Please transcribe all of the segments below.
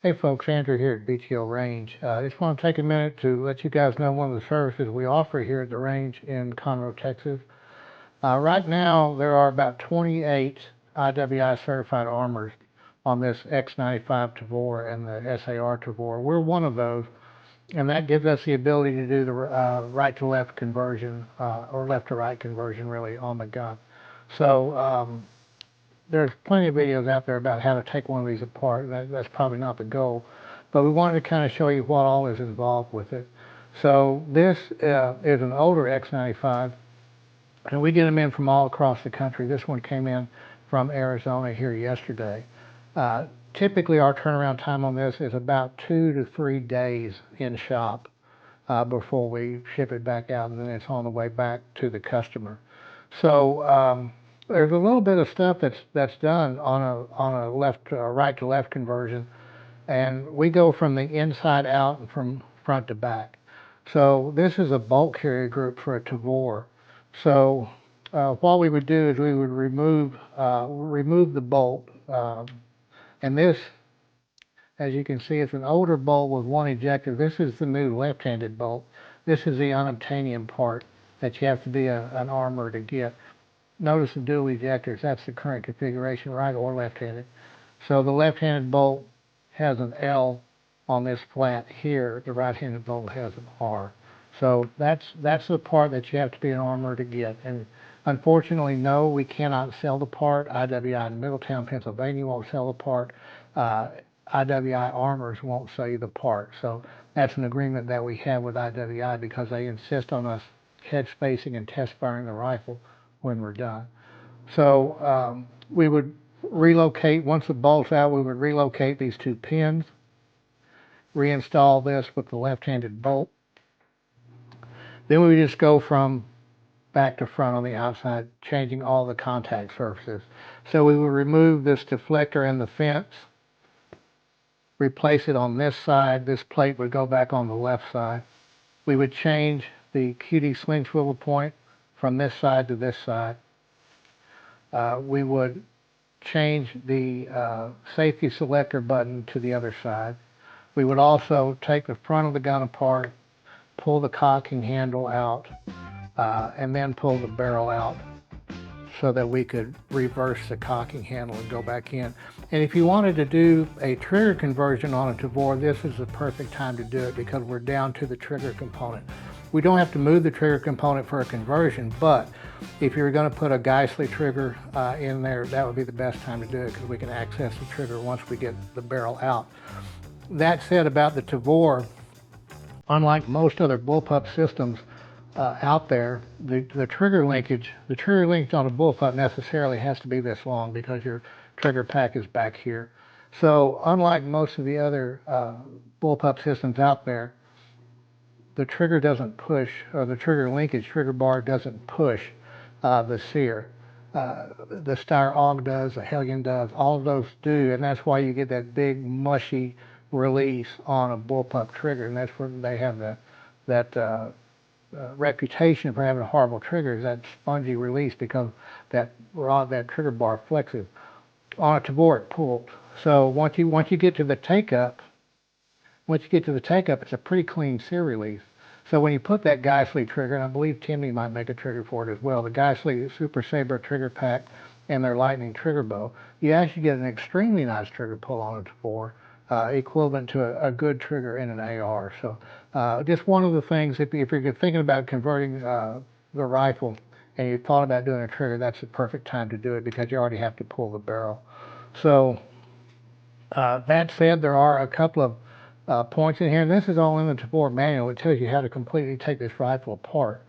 Hey folks, Andrew here at BTO Range. I just want to take a minute to let you guys know one of the services we offer here at the range in Conroe, Texas. Right now, there are about 28 IWI certified armors on this X95 Tavor and the SAR Tavor. We're one of those, and that gives us the ability to do the right to left conversion, or left to right conversion really, on the gun. So there's plenty of videos out there about how to take one of these apart. That's probably not the goal, but we wanted to kind of show you what all is involved with it. So this is an older X95, and we get them in from all across the country. This one came in from Arizona here yesterday. Typically our turnaround time on this is about 2 to 3 days in shop before we ship it back out, and then it's on the way back to the customer. So there's a little bit of stuff that's done on a right to left conversion, and we go from the inside out and from front to back. So this is a bolt carrier group for a Tavor. So what we would do is we would remove the bolt, and this, as you can see, it's an older bolt with one ejector. This is the new left-handed bolt. This is the unobtainium part that you have to be an armor to get. Notice the dual ejectors. That's the current configuration, right or left-handed. So the left-handed bolt has an L on this flat here. The right-handed bolt has an R. So that's the part that you have to be an armor to get. And unfortunately, no, we cannot sell the part. IWI in Middletown, Pennsylvania won't sell the part. IWI Armors won't sell you the part. So that's an agreement that we have with IWI because they insist on us head spacing and test firing the rifle when we're done. So we would relocate, once the bolt's out, we would relocate these two pins, reinstall this with the left-handed bolt. Then we just go from back to front on the outside, changing all the contact surfaces. So we would remove this deflector and the fence, replace it on this side. This plate would go back on the left side. We would change the QD sling swivel point from this side to this side. We would change the safety selector button to the other side. We would also take the front of the gun apart, pull the cocking handle out, and then pull the barrel out so that we could reverse the cocking handle and go back in. And if you wanted to do a trigger conversion on a Tavor, this is the perfect time to do it because we're down to the trigger component. We don't have to move the trigger component for a conversion, but if you're going to put a Geissele trigger in there, that would be the best time to do it because we can access the trigger once we get the barrel out. That said, about the Tavor, unlike most other bullpup systems out there, the trigger linkage on a bullpup necessarily has to be this long because your trigger pack is back here. So unlike most of the other bullpup systems out there, the trigger doesn't push, or the trigger linkage, trigger bar doesn't push the SAR. The Steyr AUG does, the Hellion does, all of those do, and that's why you get that big mushy release on a bullpup trigger, and that's where they have that reputation for having a horrible trigger, is that spongy release because that trigger bar flexes. On a Tavor it pulls. So once you get to the take-up, it's a pretty clean SAR release. So when you put that Geissele trigger, and I believe Timney might make a trigger for it as well, the Geissele Super Saber trigger pack and their Lightning trigger bow, you actually get an extremely nice trigger pull on a Tavor, equivalent to a good trigger in an AR. So just one of the things, if you're thinking about converting the rifle and you thought about doing a trigger, that's the perfect time to do it because you already have to pull the barrel. So that said, there are a couple of points in here, and this is all in the Tavor manual. It tells you how to completely take this rifle apart,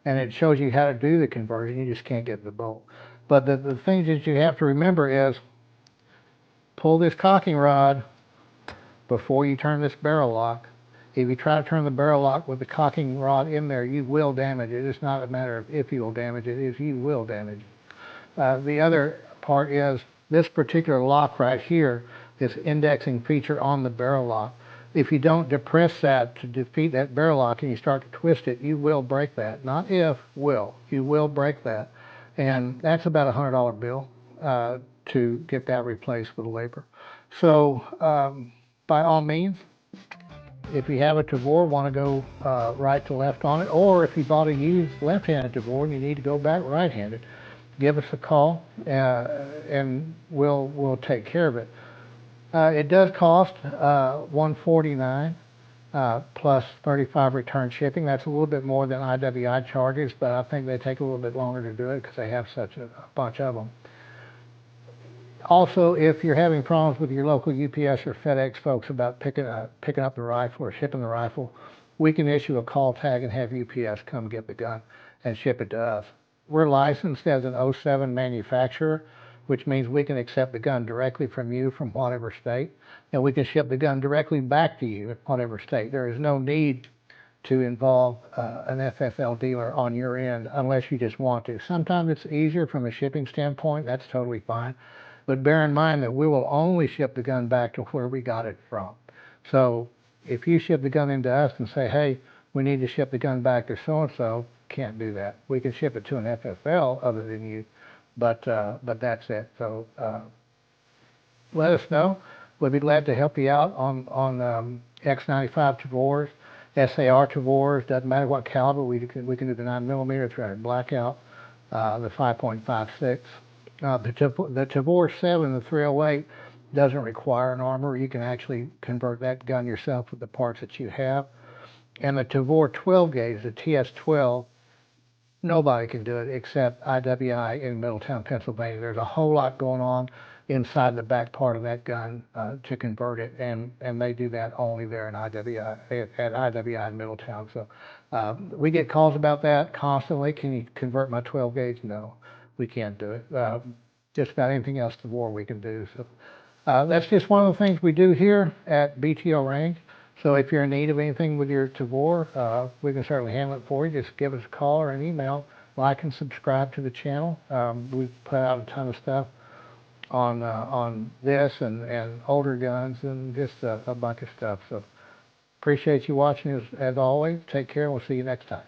and it shows you how to do the conversion. You just can't get the bolt. But the things that you have to remember is pull this cocking rod before you turn this barrel lock. If you try to turn the barrel lock with the cocking rod in there, you will damage it. It's not a matter of if you will damage it, it's you will damage it. The other part is this particular lock right here, this indexing feature on the barrel lock. If you don't depress that to defeat that barrel lock and you start to twist it, you will break that. Not if, will. You will break that. And that's about a $100 bill to get that replaced with labor. So by all means, if you have a Tavor, want to go right to left on it, or if you bought a used left-handed Tavor and you need to go back right-handed, give us a call and we'll take care of it. It does cost $149 plus 35 return shipping. That's a little bit more than IWI charges, but I think they take a little bit longer to do it because they have such a bunch of them. Also, if you're having problems with your local UPS or FedEx folks about picking up the rifle or shipping the rifle, we can issue a call tag and have UPS come get the gun and ship it to us. We're licensed as an 07 manufacturer, which means we can accept the gun directly from you from whatever state, and we can ship the gun directly back to you in whatever state. There is no need to involve an FFL dealer on your end unless you just want to. Sometimes it's easier from a shipping standpoint. That's totally fine. But bear in mind that we will only ship the gun back to where we got it from. So if you ship the gun into us and say, hey, we need to ship the gun back to so-and-so, can't do that. We can ship it to an FFL other than you, but that's it. So let us know. We'd be glad to help you out on X95 Tavors, SAR Tavors, doesn't matter what caliber. We can do the 9mm threaded blackout, the 5.56. The Tavor 7, the 308, doesn't require an armor. You can actually convert that gun yourself with the parts that you have. And the Tavor 12 gauge, the TS12, nobody can do it except IWI in Middletown, Pennsylvania. There's a whole lot going on inside the back part of that gun to convert it, and they do that only there in IWI, at IWI in Middletown. So we get calls about that constantly. Can you convert my 12 gauge? No, we can't do it. Just about anything else Tavor we can do. So that's just one of the things we do here at BTO Range. So if you're in need of anything with your Tavor, we can certainly handle it for you. Just give us a call or an email. Like and subscribe to the channel. We've put out a ton of stuff on this and older guns and just a bunch of stuff. So appreciate you watching as always. Take care and we'll see you next time.